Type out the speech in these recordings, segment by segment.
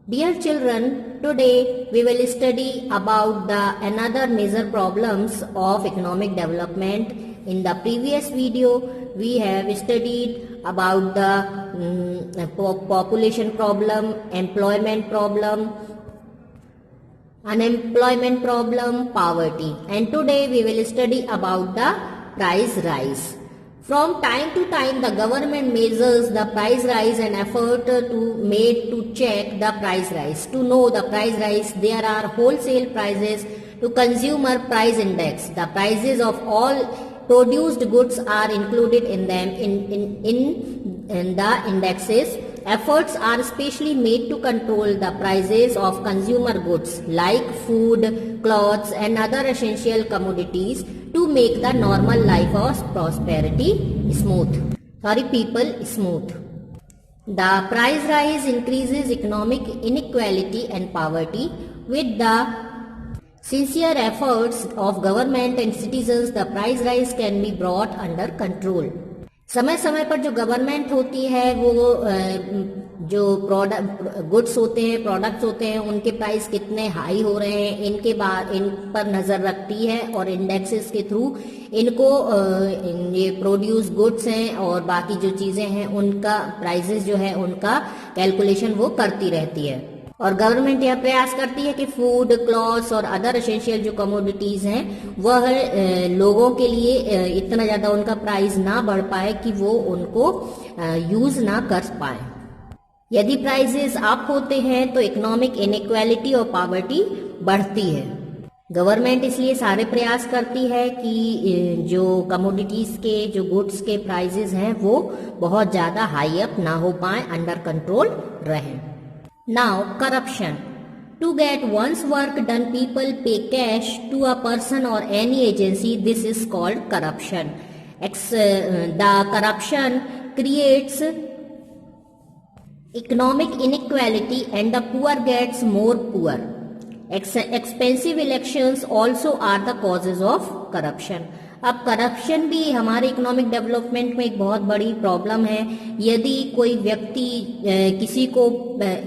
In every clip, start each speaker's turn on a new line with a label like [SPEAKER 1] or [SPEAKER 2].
[SPEAKER 1] Dear children, today we will study about the another major problems of economic development. In the previous video, we have studied about the population problem, employment problem, unemployment problem, poverty. And today we will study about the price rise. From time to time, the government measures the price rise and effort to check the price rise. To know the price rise, there are wholesale prices to consumer price index. The prices of all produced goods are included in them in the indexes. Efforts are specially made to control the prices of consumer goods like food, clothes and other essential commodities to make the normal life of people smooth. The price rise increases economic inequality and poverty. With the sincere efforts of government and citizens, the price rise can be brought under control. समय समय पर जो government होती है वो जो goods होते हैं, प्रोडक्ट्स होते हैं, उनके प्राइस कितने हाई हो रहे हैं इन पर नजर रखती है और इंडेक्सेस के थ्रू इनको ये प्रोड्यूस गुड्स हैं और बाकी जो चीजें हैं उनका प्राइसेस जो है उनका कैलकुलेशन वो करती रहती है। और गवर्नमेंट यह प्रयास करती है कि फूड, क्लॉथ्स और अदर एसेंशियल जो कमोडिटीज हैं वह लोगों के लिए इतना ज्यादा उनका प्राइस ना बढ़ पाए कि वो उनको यूज ना कर पाए। यदि प्राइसेस अप होते हैं तो इकोनॉमिक इनइक्वालिटी और पॉवर्टी बढ़ती है। गवर्नमेंट इसलिए सारे प्रयास करती है कि जो कमोडिटीज के जो गुड्स के प्राइसेस हैं वो बहुत ज्यादा हाई अप ना हो पाए, अंडर कंट्रोल रहें। Now, corruption. To get one's work done, people pay cash to a person or any agency. This is called corruption. The corruption creates economic inequality and the poor gets more poor. Expensive elections also are the causes of corruption. अब corruption भी हमारे economic development में एक बहुत बड़ी problem है। यदि कोई व्यक्ति किसी को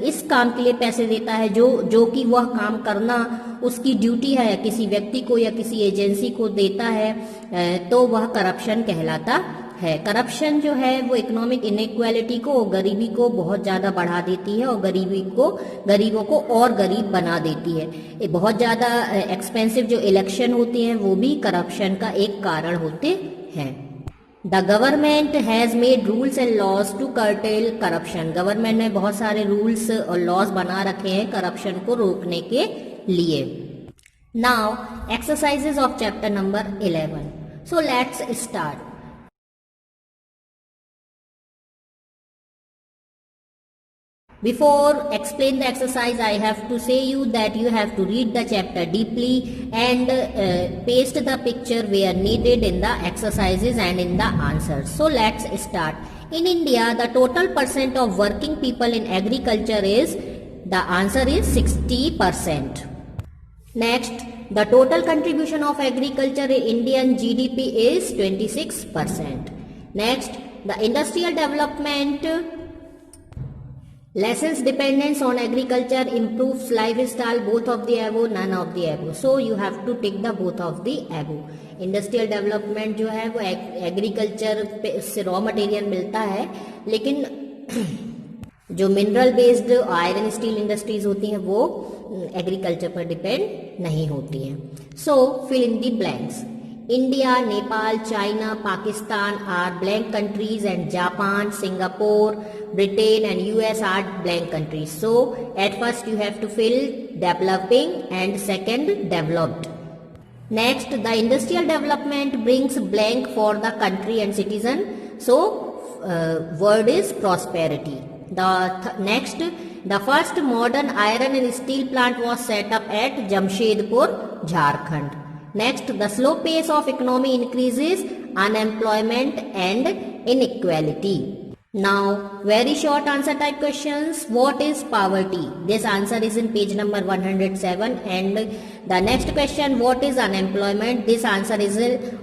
[SPEAKER 1] इस काम के लिए पैसे देता है जो कि वह काम करना उसकी ड्यूटी है, किसी व्यक्ति को या किसी एजेंसी को देता है तो वह करप्शन कहलाता है। करप्शन जो है वो इकोनॉमिक इनइक्वालिटी को, गरीबी को बहुत ज्यादा बढ़ा देती है और गरीबों को और गरीब बना देती है। बहुत ज्यादा एक्सपेंसिव जो इलेक्शन होती हैं वो भी करप्शन का एक कारण होते हैं। The government has made rules and laws to curtail corruption. Government ने बहुत सारे रूल्स और लॉज बना रखे हैं करप्शन को रोकने के लिए। Now exercises of chapter number 11। So let's start. Before explain the exercise, I have to say you that you have to read the chapter deeply and paste the picture where needed in the exercises and in the answers. So let's start. In India, the total percent of working people in agriculture is, the answer is 60%. Next, the total contribution of agriculture in Indian GDP is 26%. Next, the industrial development lessens dependence on agriculture, improves lifestyle, both of the above, none of the above. So you have to take the both of the above. Industrial development जो है वो agriculture से raw material मिलता है, लेकिन जो mineral based iron steel industries होती हैं वो एग्रीकल्चर पर डिपेंड नहीं होती हैं। So fill in the blanks. India, Nepal, China, Pakistan are blank countries and Japan, Singapore, Britain and US are blank countries. So at first you have to fill developing and second developed. Next, the industrial development brings blank for the country and citizen. So word is prosperity. Next, the first modern iron and steel plant was set up at Jamshedpur, Jharkhand. Next, the slow pace of economy increases unemployment and inequality. Now, very short answer type questions. What is poverty? This answer is in page number 107. And the next question, what is unemployment? This answer is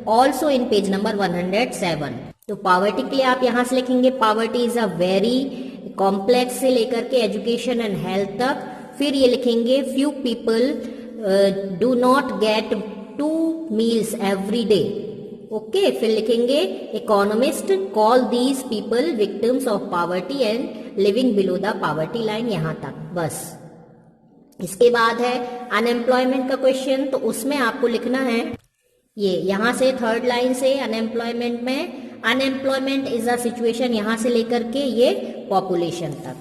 [SPEAKER 1] also in page number 107. तो poverty के लिए आप यहाँ से लिखेंगे poverty is a very complex से लेकर के एजुकेशन एंड हेल्थ तक। फिर ये लिखेंगे few people do not gate 2 meals every day. Okay, फिर लिखेंगे economist call these people victims of poverty and living below the poverty line, यहां तक बस। इसके बाद है अनएम्प्लॉयमेंट का क्वेश्चन, तो उसमें आपको लिखना है ये यहां से थर्ड लाइन से अनएम्प्लॉयमेंट में अनएम्प्लॉयमेंट इज अ सिचुएशन यहां से लेकर के ये पॉपुलेशन तक,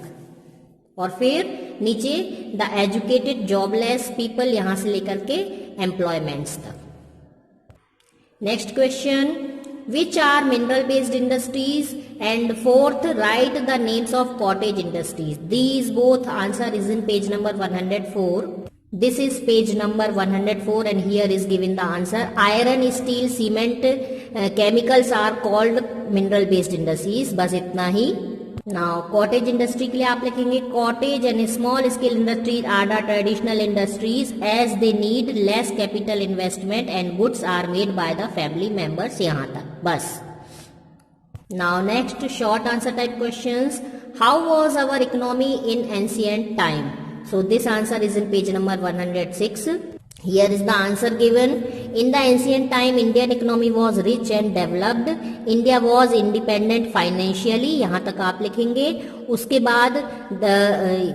[SPEAKER 1] और फिर नीचे द एजुकेटेड जॉबलेस पीपल यहां से लेकर के एम्प्लॉयमेंट्स तक। Next question, which are mineral based industries, and fourth write the names of cottage industries. These both answer is in page number 104. This is page number 104 and here is given the answer. Iron, steel, cement, chemicals are called mineral based industries. बस इतना ही। Now cottage industry के लिए आप लिखेंगे cottage and small scale industries are the traditional industries as they need less capital investment and goods are made by the family members, यहाँ तक बस। Now next short answer type questions. How was our economy in ancient time? So this answer is in page number 106. Here is the answer given. In the ancient time, Indian economy was rich and developed. India was independent financially. यहाँ तक आप लिखेंगे। उसके बाद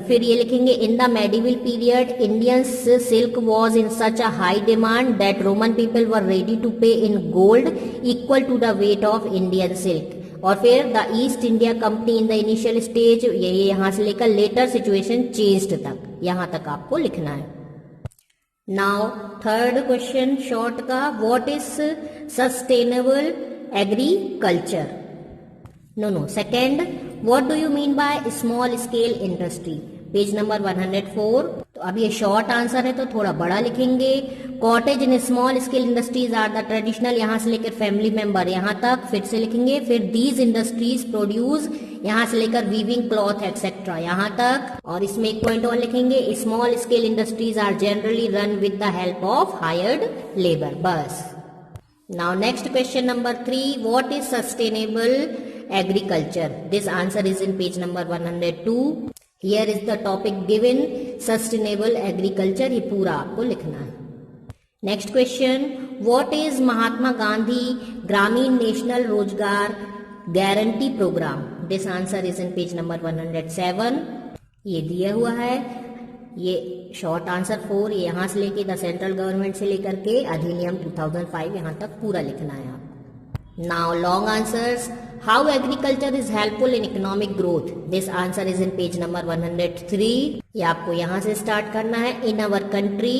[SPEAKER 1] फिर ये लिखेंगे in the medieval period, Indian silk was in such a high demand that Roman people were ready to pay in gold equal to the weight of Indian silk. और फिर the east India company in the initial stage, ये यहां से लेकर letter situation changed तक, यहां तक आपको लिखना है। नाउ थर्ड क्वेश्चन शॉर्ट का, what is sustainable agriculture? No second, what do you mean by small scale industry? Page number 104। तो अब ये शॉर्ट आंसर है तो थोड़ा बड़ा लिखेंगे। Cottage in small scale industries are the traditional, यहां से लेकर फैमिली मेंबर यहां तक फिर से लिखेंगे। फिर दीज इंडस्ट्रीज प्रोड्यूस, यहां से लेकर वीविंग क्लॉथ एक्सेट्रा यहां तक। और इसमें एक पॉइंट और लिखेंगे, small scale industries are generally run with the help of hired labour, बस। Now next question number 3, what is sustainable agriculture? This answer is in page number 102। Here is the topic given, sustainable agriculture, ये पूरा आपको लिखना है। Next question, what is Mahatma Gandhi Gramin national Rozgar guarantee programme? This answer is in page number 107। ये दिया हुआ है, ये शॉर्ट आंसर 4, ये यहां से लेके द सेंट्रल गवर्नमेंट से लेकर के अधिनियम 2005 यहां तक पूरा लिखना है आप। Now long answers, how agriculture is helpful in economic growth? This answer is in page number 103। ये आपको यहां से स्टार्ट करना है। In our country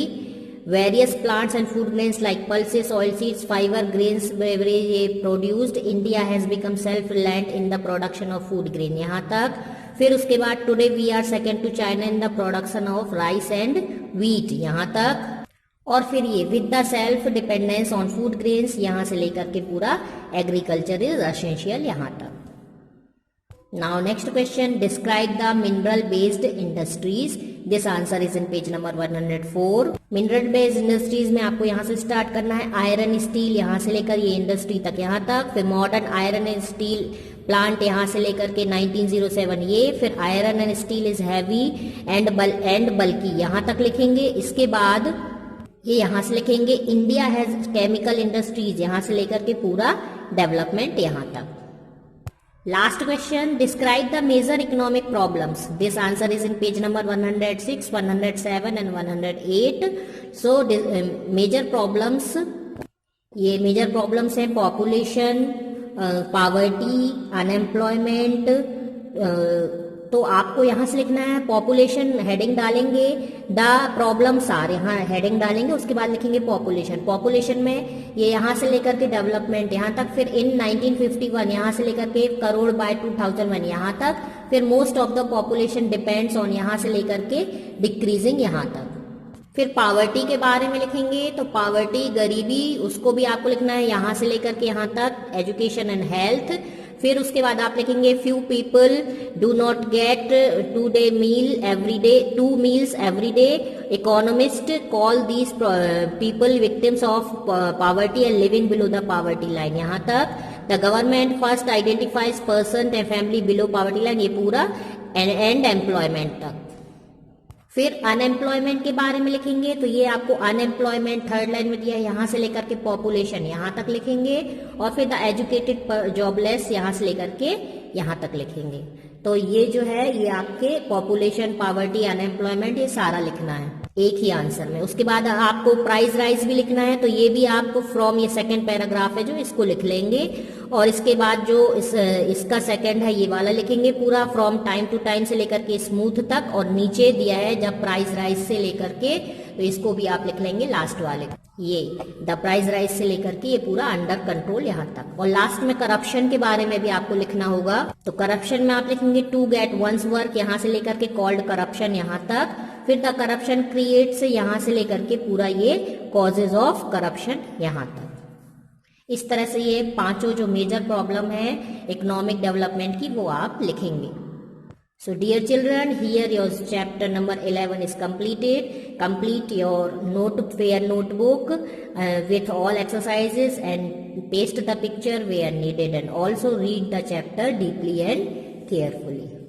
[SPEAKER 1] various plants and food grains like pulses, oil seeds, fibre grains beverage produced, India has become self reliant in the production of food grain, यहां तक। फिर उसके बाद today we are second to China in the production of rice and wheat, यहां तक। और फिर ये with the self dependence on food grains, यहां से लेकर के पूरा एग्रीकल्चर इज एसेंशियल, यहां तक। Now next question, describe the mineral based industries. This answer is in page number 104। Mineral based industries में आपको यहां से स्टार्ट करना है। आयरन स्टील, यहां से लेकर ये इंडस्ट्री तक यहां तक। फिर modern iron and steel plant यहां से लेकर के 1907 ये। फिर iron and steel is heavy and बल्कि, यहां तक लिखेंगे। इसके बाद ये यहां से लिखेंगे इंडिया हैज केमिकल इंडस्ट्रीज, यहां से लेकर के पूरा डेवलपमेंट यहां तक। Last question, describe the major economic problems. This answer is in page number 106, 107 and 108। So major problems, ये मेजर प्रॉब्लम्स हैं पॉपुलेशन, पॉवर्टी, अनएम्प्लॉयमेंट। तो आपको यहां से लिखना है पॉपुलेशन, हेडिंग डालेंगे द प्रॉब्लम्स आर, यहाँ हेडिंग डालेंगे, उसके बाद लिखेंगे पॉपुलेशन। पॉपुलेशन में ये यहां से लेकर के डेवलपमेंट यहां तक। फिर इन 1951 यहां से लेकर के करोड़ बाय 2001 यहां तक। फिर most of the population depends on, यहां से लेकर के डिक्रीजिंग यहां तक। फिर पॉवर्टी के बारे में लिखेंगे, तो पॉवर्टी गरीबी, उसको भी आपको लिखना है यहां से लेकर के यहां तक। एजुकेशन एंड हेल्थ, फिर उसके बाद आप लिखेंगे few people do not gate 2 meals every day. Economists call these people victims of poverty and living below the poverty line, यहाँ तक। The government first identifies person and family below poverty line, ये पूरा and employment तक। फिर unemployment के बारे में लिखेंगे, तो ये आपको अनएम्प्लॉयमेंट थर्ड लाइन में दिया है, यहाँ से लेकर के पॉपुलेशन यहाँ तक लिखेंगे, और फिर द एजुकेटेड जॉबलेस यहाँ से लेकर के यहाँ तक लिखेंगे। तो ये जो है ये आपके पॉपुलेशन, पॉवर्टी, अनएम्प्लॉयमेंट, ये सारा लिखना है एक ही आंसर में। उसके बाद आपको प्राइस राइज भी लिखना है, तो ये भी आपको फ्रॉम, ये सेकंड पैराग्राफ है जो, इसको लिख लेंगे। और इसके बाद जो इसका सेकंड है ये वाला लिखेंगे पूरा, फ्रॉम टाइम टू टाइम से लेकर के स्मूथ तक, और नीचे दिया है जब प्राइस राइज से लेकर के, तो इसको भी आप लिख लेंगे लास्ट वाले, ये द प्राइस राइज से लेकर के ये पूरा अंडर कंट्रोल यहाँ तक। और लास्ट में करप्शन के बारे में भी आपको लिखना होगा, तो करप्शन में आप लिखेंगे टू गेट वंस वर्क यहाँ से लेकर के कॉल्ड करप्शन यहाँ तक, फिर द करप्शन क्रिएट्स यहाँ से लेकर के पूरा ये कॉजेज ऑफ करप्शन यहाँ तक। इस तरह से ये पांचों जो मेजर प्रॉब्लम है इकोनॉमिक डेवलपमेंट की वो आप लिखेंगे। So dear children, here your chapter number 11 is completed. Complete your fair notebook with all exercises and paste the picture where needed, and also read the chapter deeply and carefully.